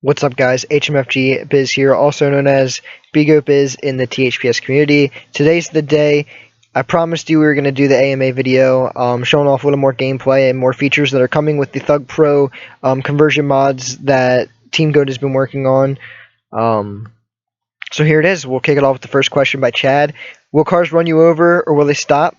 What's up, guys? hMFg Biz here, also known as Bigo Biz in the THPS community. Today's the day. I promised you we were going to do the AMA video, showing off a little more gameplay and more features that are coming with the THUGPRO conversion mods that Team Goat has been working on. So here it is. We'll kick it off with the first question by Chad. Will cars run you over, or will they stop?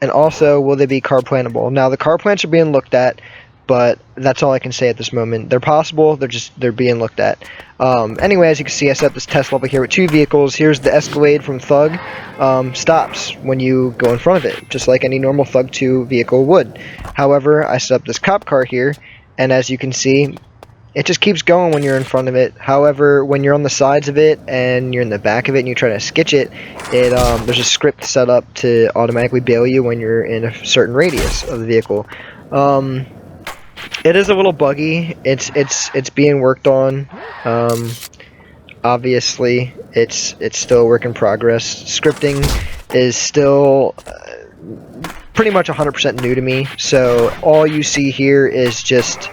And also, will they be car plantable? Now, the car plants are being looked at, but that's all I can say at this moment. They're possible, they're being looked at. Anyway, as you can see, I set this test level here with two vehicles. Here's the Escalade from Thug. Stops when you go in front of it, just like any normal Thug 2 vehicle would. However, I set up this cop car here, and as you can see, it just keeps going when you're in front of it. However, when you're on the sides of it and you're in the back of it and you try to skitch it, there's a script set up to automatically bail you when you're in a certain radius of the vehicle. It is a little buggy. It's being worked on. Obviously, it's still a work in progress. Scripting is still pretty much 100% new to me. So all you see here is just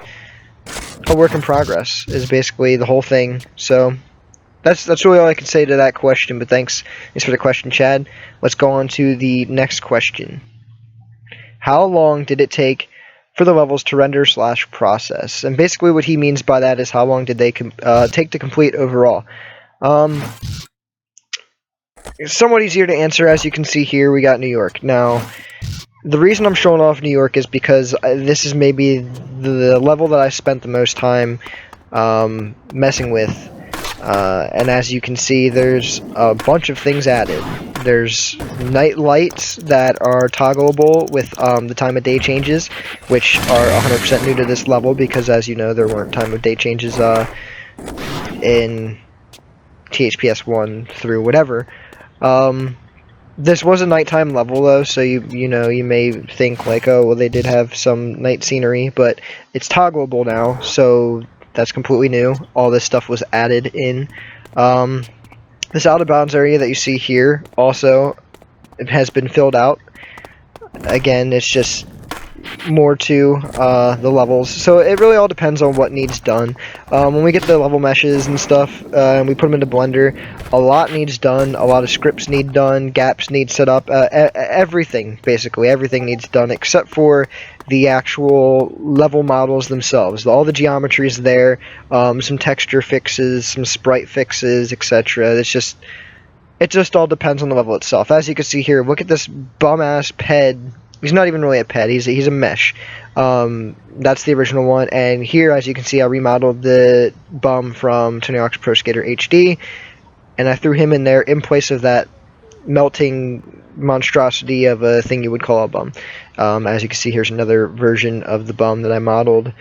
a work in progress. Is basically the whole thing. So that's really all I can say to that question. But thanks for the question, Chad. Let's go on to the next question. How long did it take for the levels to render / process? And basically what he means by that is how long did they take to complete overall. It's somewhat easier to answer. As you can see here, we got New York. Now, the reason I'm showing off New York is because this is maybe the level that I spent the most time messing with. And as you can see, there's a bunch of things added. There's night lights that are toggleable with the time of day changes, which are 100% new to this level because, as you know, there weren't time of day changes in THPS 1 through whatever. This was a nighttime level though, so you may think like, oh well, they did have some night scenery, but it's toggleable now, so that's completely new. All this stuff was added in. This out of bounds area that you see here also has been filled out. Again, it's just more to the levels, so it really all depends on what needs done. When we get the level meshes and stuff and we put them into Blender, a lot needs done, a lot of scripts need done, gaps need set up, everything, basically everything needs done except for the actual level models themselves. All the geometry is there, some texture fixes, some sprite fixes, etc. It just all depends on the level itself. As you can see here, look at this bum-ass ped. He's not even really a ped, he's a mesh. That's the original one, and here, as you can see, I remodeled the bum from Tony Hawk's Pro Skater HD, and I threw him in there in place of that melting monstrosity of a thing you would call a bum. As you can see, here's another version of the bum that I modeled.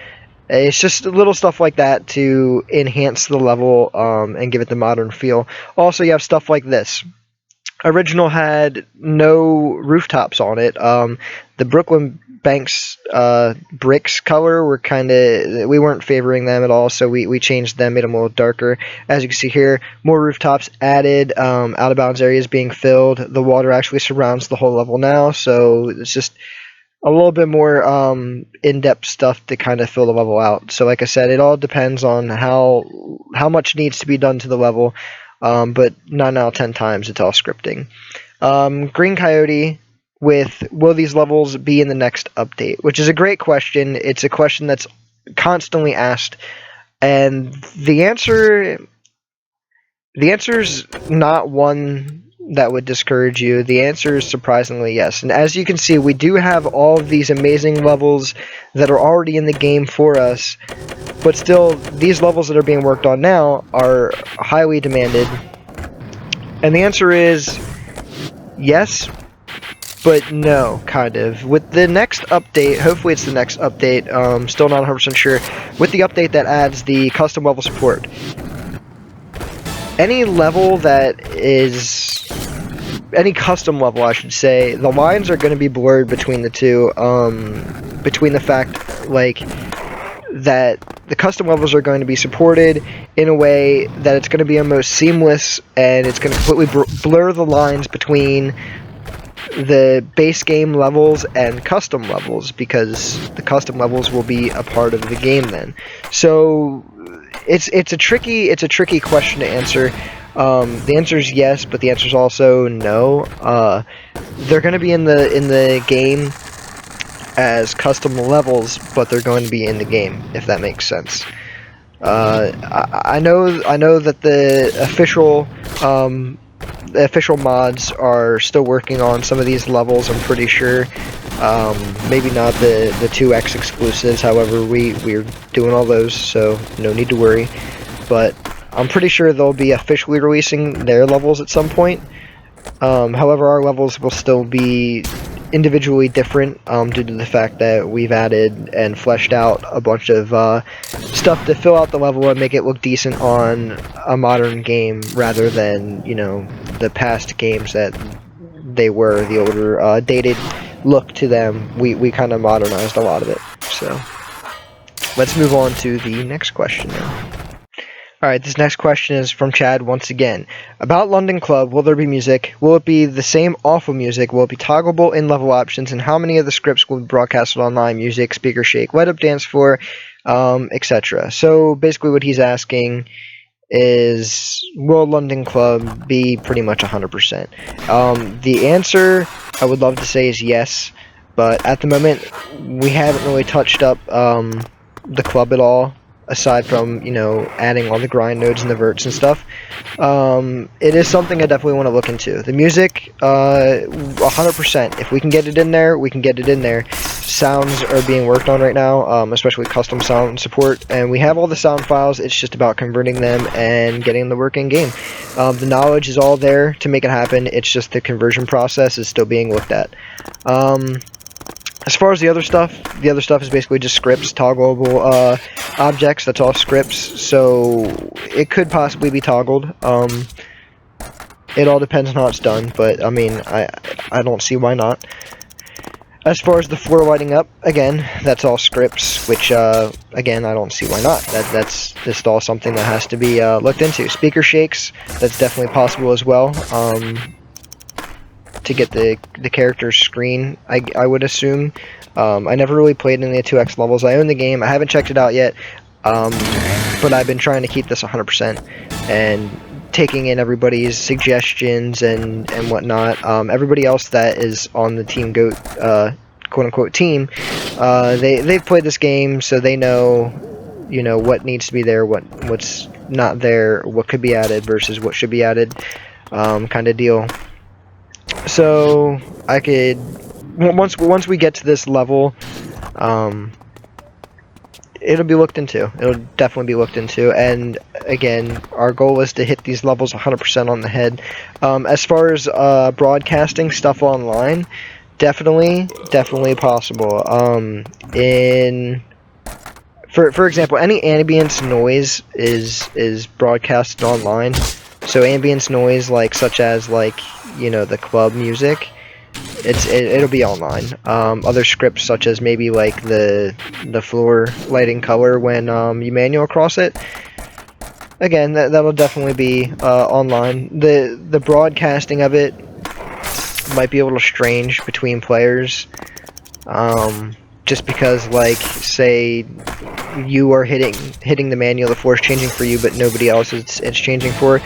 It's just little stuff like that to enhance the level and give it the modern feel. Also, you have stuff like this. Original had no rooftops on it. The Brooklyn Banks bricks color were we weren't favoring them at all, so we changed them, made them a little darker. As you can see here, more rooftops added, out of bounds areas being filled. The water actually surrounds the whole level now, so it's just a little bit more in-depth stuff to kind of fill the level out. So like I said, it all depends on how much needs to be done to the level. But 9 out of 10 times it's all scripting. Green Coyote with, will these levels be in the next update? Which is a great question. It's a question that's constantly asked, and the answer's not one that would discourage you. The answer is surprisingly yes. And as you can see, we do have all of these amazing levels that are already in the game for us, but still, these levels that are being worked on now are highly demanded. And the answer is yes, but no, kind of. With the next update, hopefully it's the next update, still not 100% sure, with the update that adds the custom level support. Any level that is, any custom level I should say, the lines are going to be blurred between the two, between the fact, like, that the custom levels are going to be supported in a way that it's going to be almost seamless, and it's going to completely blur the lines between the base game levels and custom levels, because the custom levels will be a part of the game then. So it's a tricky question to answer. The answer is yes, but the answer is also no. They're going to be in the game as custom levels, but they're going to be in the game, if that makes sense. I know that the official mods are still working on some of these levels, I'm pretty sure. Maybe not the 2X exclusives, however, we're doing all those, so no need to worry. But I'm pretty sure they'll be officially releasing their levels at some point. However, our levels will still be individually different due to the fact that we've added and fleshed out a bunch of stuff to fill out the level and make it look decent on a modern game rather than, you know, the past games that they were, the older dated look to them. We kind of modernized a lot of it. So let's move on to the next question now. Alright, this next question is from Chad once again. About London Club, will there be music? Will it be the same awful music? Will it be toggleable in-level options? And how many of the scripts will be broadcasted online? Music, speaker shake, light up dance floor, etc. So basically what he's asking is, will London Club be pretty much 100%? The answer, I would love to say, is yes. But at the moment, we haven't really touched up the club at all. Aside from, you know, adding all the grind nodes and the verts and stuff. It is something I definitely want to look into. The music, 100%. If we can get it in there, we can get it in there. Sounds are being worked on right now, especially custom sound support. And we have all the sound files, it's just about converting them and getting them to work in game. The knowledge is all there to make it happen, it's just the conversion process is still being looked at. As far as the other stuff is basically just scripts, toggleable objects, that's all scripts, so it could possibly be toggled. It all depends on how it's done, but I mean, I don't see why not. As far as the floor lighting up, again, that's all scripts, which, again, I don't see why not. That's just all something that has to be looked into. Speaker shakes, that's definitely possible as well. To get the character's screen, I would assume. I never really played any of the 2X levels. I own the game. I haven't checked it out yet, but I've been trying to keep this 100% and taking in everybody's suggestions and whatnot. Everybody else that is on the Team GOAT, quote-unquote team, they've played this game, so they know, you know, what needs to be there, what's not there, what could be added versus what should be added, kind of deal. So I could, once we get to this level, it'll be looked into. It'll definitely be looked into. And again, our goal is to hit these levels 100% on the head. As far as broadcasting stuff online, definitely possible. For example, any ambience noise is broadcasted online. So ambience noise, like such as like, you know, the club music, it'll be online. Other scripts such as maybe like the floor lighting color when you manual across it, again, that'll definitely be online. The broadcasting of it might be a little strange between players, just because, like, say you are hitting the manual, the floor is changing for you, but nobody else it's changing for.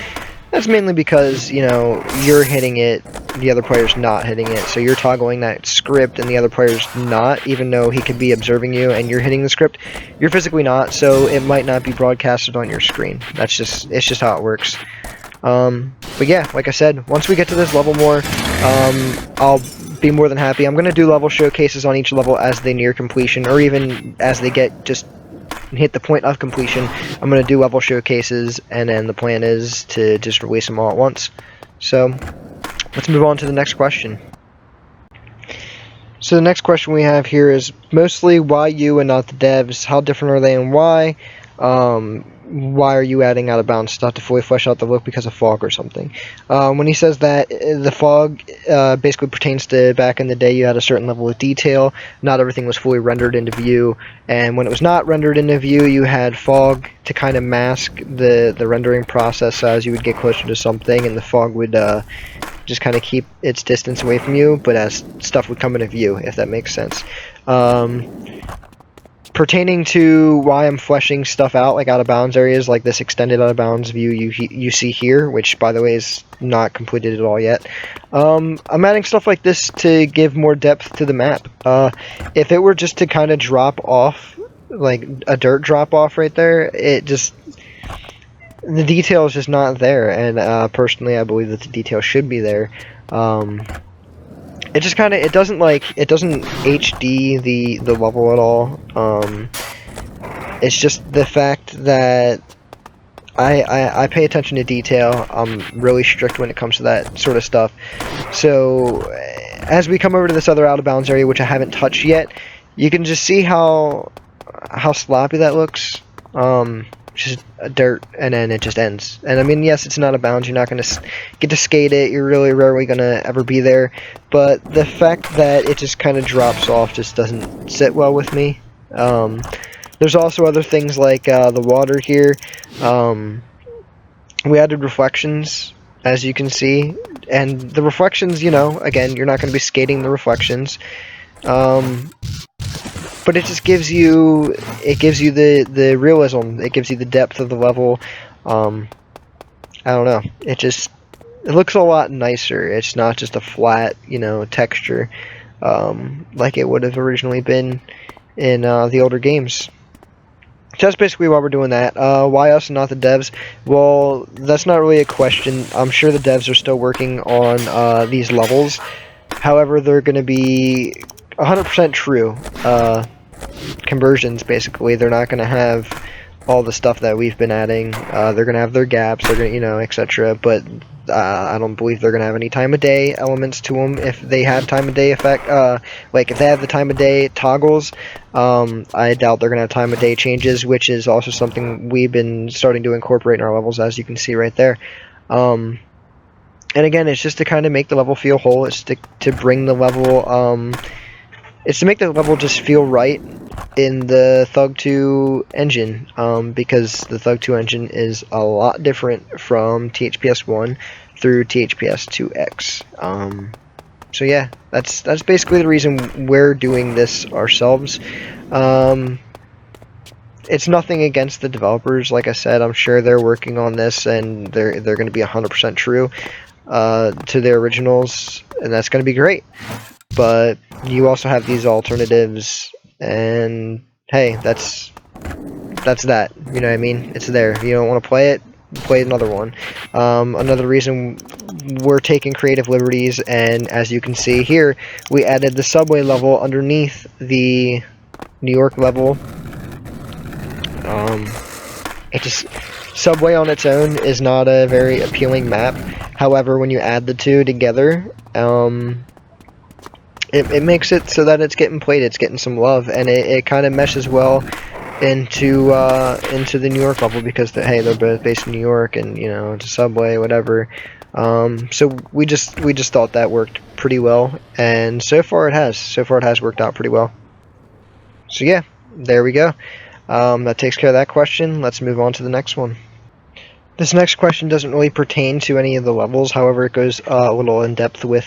That's mainly because, you know, you're hitting it, the other player's not hitting it, so you're toggling that script and the other player's not, even though he could be observing you and you're hitting the script. You're physically not, so it might not be broadcasted on your screen. It's just how it works. But yeah, like I said, once we get to this level more, I'll be more than happy. I'm going to do level showcases on each level as they near completion, or even as they hit the point of completion. I'm going to do level showcases, and then the plan is to just release them all at once. So let's move on to the next question. So the next question we have here is mostly why you and not the devs? How different are they and why? Why are you adding out-of-bounds stuff to fully flesh out the look because of fog or something? When he says that, the fog basically pertains to back in the day you had a certain level of detail, not everything was fully rendered into view, and when it was not rendered into view, you had fog to kind of mask the rendering process as you would get closer to something, and the fog would just kind of keep its distance away from you, but as stuff would come into view, if that makes sense. Pertaining to why I'm fleshing stuff out, like out of bounds areas, like this extended out of bounds view you see here, which by the way is not completed at all yet. I'm adding stuff like this to give more depth to the map. If it were just to kind of drop off, like a dirt drop off right there, the detail is just not there, and personally I believe that the detail should be there. It just kind of, it doesn't HD the level at all. It's just the fact that I pay attention to detail. I'm really strict when it comes to that sort of stuff. So as we come over to this other out of bounds area, which I haven't touched yet, you can just see how sloppy that looks. Just dirt, and then it just ends. And I mean, yes, it's not a bounds, you're not going to get to skate it, you're really rarely going to ever be there, but the fact that it just kind of drops off just doesn't sit well with me. There's also other things like the water here. We added reflections, as you can see, and the reflections, you know, again, you're not going to be skating the reflections. But it just gives you, the realism, it gives you the depth of the level. I don't know, it looks a lot nicer. It's not just a flat, you know, texture, like it would have originally been in the older games. So that's basically why we're doing that. Why us and not the devs? Well, that's not really a question. I'm sure the devs are still working on these levels. However, they're going to be 100% true conversions. Basically, they're not going to have all the stuff that we've been adding. They're going to have their gaps, they're going to, you know, etc. But I don't believe they're going to have any time of day elements to them. If they have time of day effect, like if they have the time of day toggles, I doubt they're going to have time of day changes, which is also something we've been starting to incorporate in our levels, as you can see right there. And again, it's just to kind of make the level feel whole. It's to bring the level, it's to make the level just feel right in the Thug 2 engine, because the Thug 2 engine is a lot different from THPS1 through THPS2x. So yeah, that's basically the reason we're doing this ourselves. It's nothing against the developers. Like I said, I'm sure they're working on this, and they're going to be 100% true to their originals, and that's going to be great. But you also have these alternatives, and hey, that's that. You know what I mean? It's there. If you don't want to play it, play another one. Another reason we're taking creative liberties, and as you can see here, we added the subway level underneath the New York level. Subway on its own is not a very appealing map. However, when you add the two together, it makes it so that it's getting played, it's getting some love, and it kind of meshes well into the New York level, because hey, they're both based in New York, and you know, it's a subway, whatever. So we just thought that worked pretty well, and so far it has worked out pretty well. So yeah, there we go. That takes care of that question. Let's move on to the next one. This next question doesn't really pertain to any of the levels, however it goes a little in depth with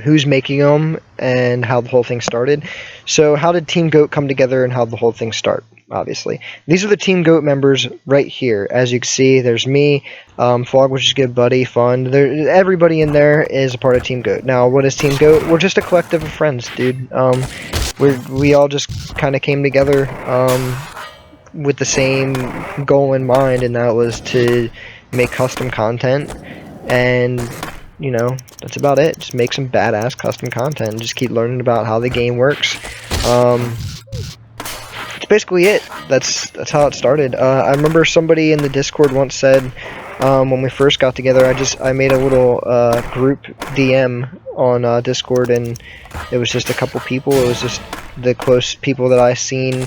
who's making them and how the whole thing started. So how did Team Goat come together, and how did the whole thing start? Obviously, these are the Team Goat members right here. As you can see, there's me, Fog, which is good buddy, Fun. Everybody in there is a part of Team Goat. Now, what is Team Goat? We're just a collective of friends, dude. We all just kind of came together with the same goal in mind, and that was to make custom content. And you know, that's about it. Just make some badass custom content and just keep learning about how the game works. That's basically it. That's how it started. I remember somebody in the Discord once said, when we first got together, I made a little group DM on Discord, and it was just a couple people. It was just the close people that I seen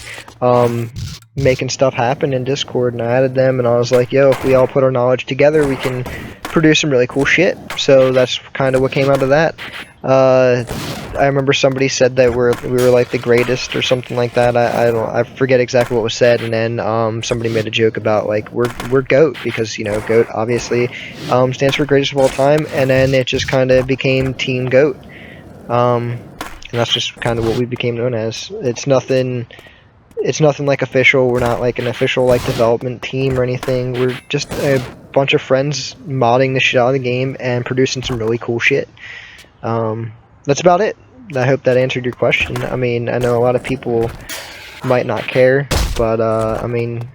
making stuff happen in Discord, and I added them, and I was like, yo, if we all put our knowledge together, we can produce some really cool shit. So that's kind of what came out of that. I remember somebody said that we were like the greatest or something like that. I forget exactly what was said, and then somebody made a joke about like we're GOAT, because you know, GOAT obviously stands for greatest of all time, and then it just kind of became Team GOAT, and that's just kind of what we became known as. It's nothing It's nothing like official. We're not like an official like development team or anything. We're just a bunch of friends modding the shit out of the game and producing some really cool shit. That's about it. I hope that answered your question. I mean, I know a lot of people might not care, but I mean,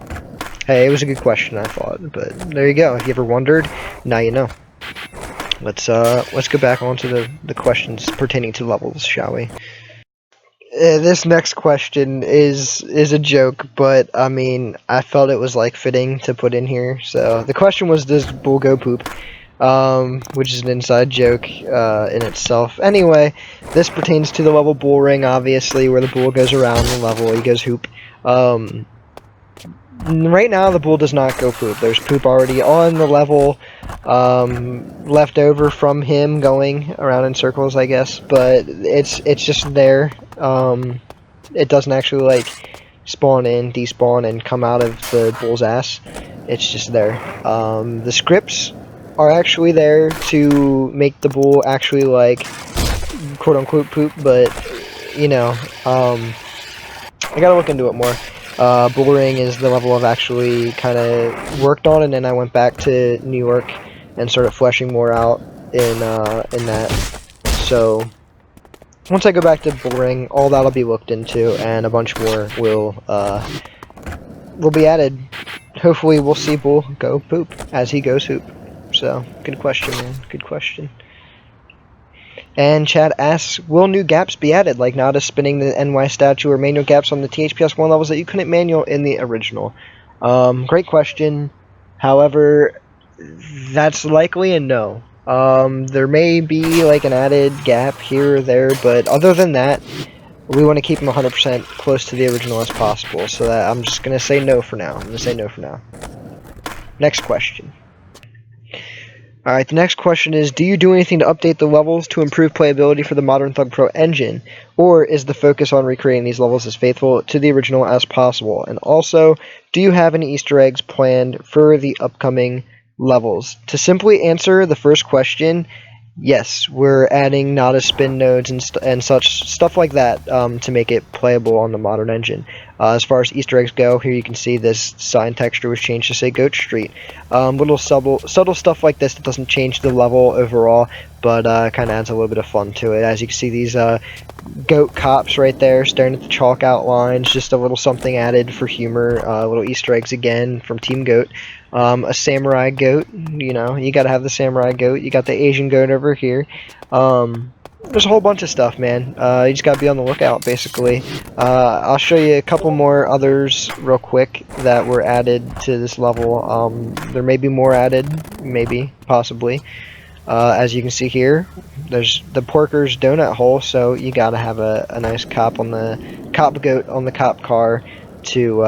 hey, it was a good question, I thought. But there you go. If you ever wondered, now you know. Let's go back onto the questions pertaining to levels, shall we? This next question is a joke, but I mean, I felt it was like fitting to put in here. So the question was, does bull go poop? Which is an inside joke in itself. Anyway, this pertains to the level bull ring, obviously, where the bull goes around the level. He goes hoop. Right now, the bull does not go poop. There's poop already on the level, left over from him going around in circles, I guess. But it's just there. It doesn't actually like spawn in, despawn, and come out of the bull's ass. It's just there. The scripts are actually there to make the bull actually like quote unquote poop, but you know, I gotta look into it more. Bull ring is the level I've actually kind of worked on, and then I went back to New York and started fleshing more out in that. So once I go back to bull ring, all that'll be looked into, and a bunch more will be added. Hopefully, we'll see bull go poop as he goes hoop. So good question, man. Good question. And Chad asks, will new gaps be added, like Nada spinning the NY statue, or manual gaps on the THPS1 levels that you couldn't manual in the original? Great question. However, that's likely a no. There may be like an added gap here or there, but other than that, we want to keep them 100% close to the original as possible. So that I'm just going to say no for now. I'm going to say no for now. Next question. Alright, the next question is, do you do anything to update the levels to improve playability for the modern THUGPRO engine? Or is the focus on recreating these levels as faithful to the original as possible? And also, do you have any Easter eggs planned for the upcoming levels? To simply answer the first question, yes, we're adding Nada spin nodes and such stuff like that to make it playable on the modern engine. As far as Easter eggs go, here you can see this sign texture was changed to say Goat Street. Little subtle stuff like this that doesn't change the level overall, but kind of adds a little bit of fun to it. As you can see, these goat cops right there staring at the chalk outlines, just a little something added for humor. Little Easter eggs again from Team Goat. A samurai goat, you know, you gotta have the samurai goat. You got the Asian goat over here. There's a whole bunch of stuff, man. You just gotta be on the lookout, basically. I'll show you a couple more others real quick that were added to this level. There may be more added, maybe, possibly. As you can see here, there's the Porker's donut hole, so you gotta have a nice cop on the cop goat on the cop car to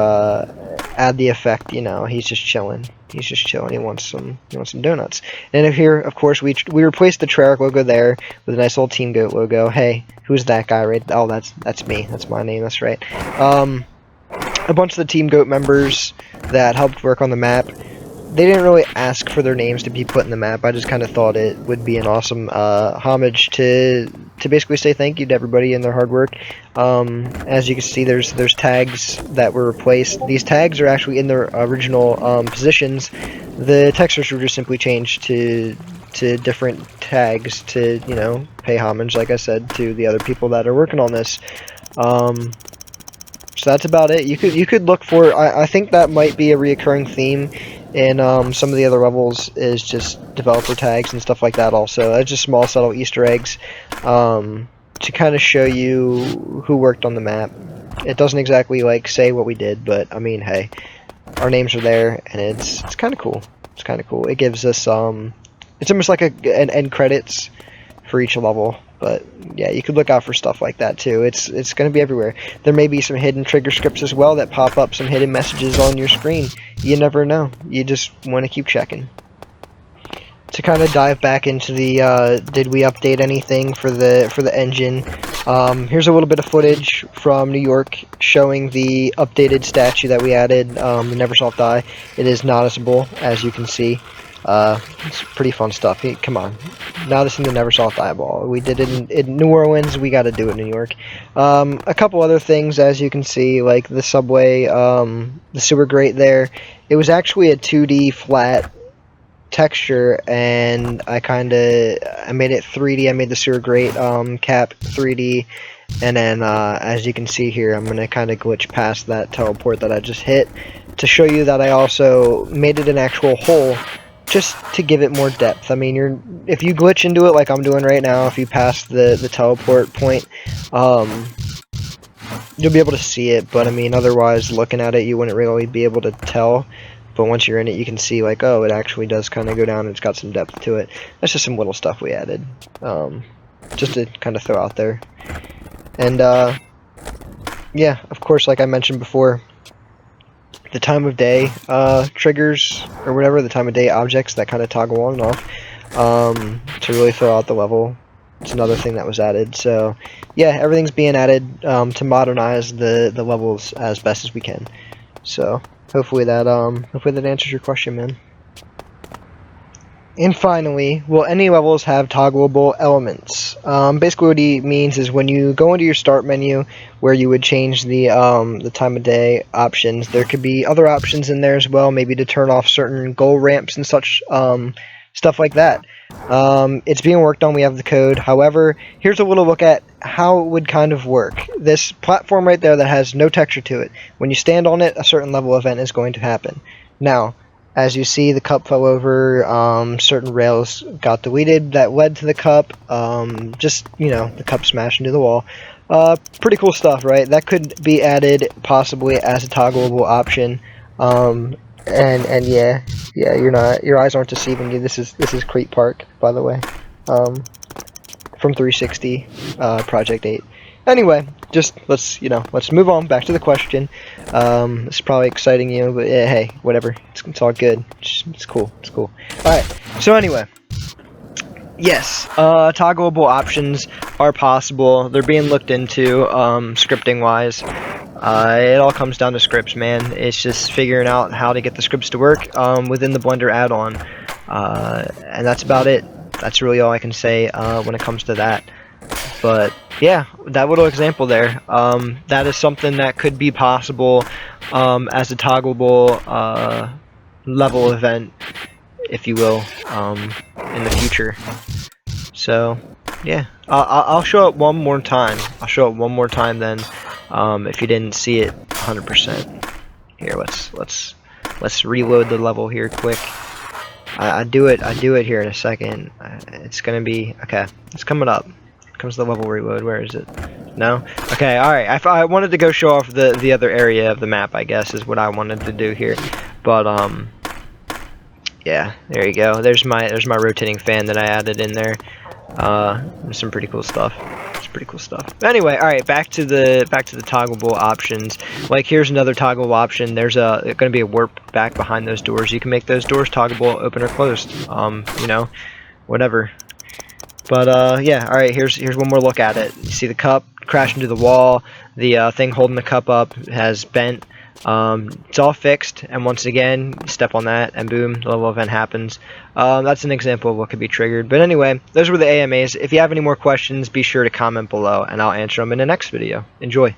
add the effect. You know, he's just chilling. He's just chilling. He wants some donuts. And here, of course, we replaced the Treyarch logo there with a nice old Team Goat logo. Hey, who's that guy? Right? Oh, that's me. That's my name. That's right. A bunch of the Team Goat members that helped work on the map. They didn't really ask for their names to be put in the map. I just kind of thought it would be an awesome homage to basically say thank you to everybody and their hard work. As you can see, there's tags that were replaced. These tags are actually in their original positions. The textures were just simply changed to different tags to, you know, pay homage, like I said, to the other people that are working on this. So that's about it. You could look for. I think that might be a reoccurring theme in some of the other levels, is just developer tags and stuff like that. Also, it's just small subtle Easter eggs to kind of show you who worked on the map. It doesn't exactly like say what we did, but I mean, hey, our names are there, and it's kind of cool. It's kind of cool. It gives us it's almost like an end credits for each level. But yeah, you could look out for stuff like that too. It's going to be everywhere. There may be some hidden trigger scripts as well that pop up some hidden messages on your screen. You never know. You just want to keep checking. To kind of dive back into the did we update anything for the engine? Here's a little bit of footage from New York showing the updated statue that we added, the Neversoft Eye. It is noticeable, as you can see. It's pretty fun stuff. Hey, come on. Now this thing that never saw the eyeball. We did it in New Orleans. We got to do it in New York. A couple other things, as you can see, like the subway, the sewer grate there. It was actually a 2D flat texture, and I made it 3D. I made the sewer grate cap 3D, and then as you can see here, I'm gonna kind of glitch past that teleport that I just hit to show you that I also made it an actual hole, just to give it more depth. I mean, if you glitch into it like I'm doing right now, if you pass the teleport point, you'll be able to see it, but I mean, otherwise, looking at it, you wouldn't really be able to tell. But once you're in it, you can see, like, oh, it actually does kind of go down, and it's got some depth to it. That's just some little stuff we added, just to kind of throw out there. And, yeah, of course, like I mentioned before, the time of day triggers, or whatever, the time of day objects that kind of toggle on and off, to really fill out the level. It's another thing that was added. So, yeah, everything's being added to modernize the levels as best as we can. So, hopefully that answers your question, man. And finally, will any levels have toggleable elements? Basically what he means is when you go into your start menu where you would change the time of day options, there could be other options in there as well, maybe to turn off certain goal ramps and such, stuff like that. It's being worked on, we have the code. However, here's a little look at how it would kind of work. This platform right there that has no texture to it, when you stand on it, a certain level event is going to happen. Now, as you see, the cup fell over, certain rails got deleted that led to the cup, just, you know, the cup smashed into the wall. Pretty cool stuff, right? That could be added possibly as a toggleable option. And yeah, your eyes aren't deceiving you. This is Crete Park, by the way, from 360, Project 8. Anyway, just let's move on back to the question. It's probably exciting you, but yeah, hey, whatever. It's all good. It's cool. It's cool. All right. So anyway, yes, toggleable options are possible. They're being looked into, scripting wise. It all comes down to scripts, man. It's just figuring out how to get the scripts to work within the Blender add-on, and that's about it. That's really all I can say when it comes to that. But yeah, that little example there, that is something that could be possible as a toggleable level event, if you will, in the future. So yeah, I'll show it one more time. I'll show it one more time then, if you didn't see it 100%. Here, let's reload the level here quick. I do it here in a second. It's gonna be okay. It's coming up. Comes the level reload. Where is it? No? Okay, alright. I wanted to go show off the other area of the map, I guess, is what I wanted to do here. But yeah, there you go. There's my rotating fan that I added in there. Some pretty cool stuff. It's pretty cool stuff. Anyway, alright, back to the toggleable options. Like, here's another toggleable option. There's gonna be a warp back behind those doors. You can make those doors toggleable, open or closed. You know, whatever. But yeah, alright, here's one more look at it. You see the cup crash into the wall, the thing holding the cup up has bent. It's all fixed, and once again, step on that, and boom, the level event happens. That's an example of what could be triggered. But anyway, those were the AMAs. If you have any more questions, be sure to comment below, and I'll answer them in the next video. Enjoy!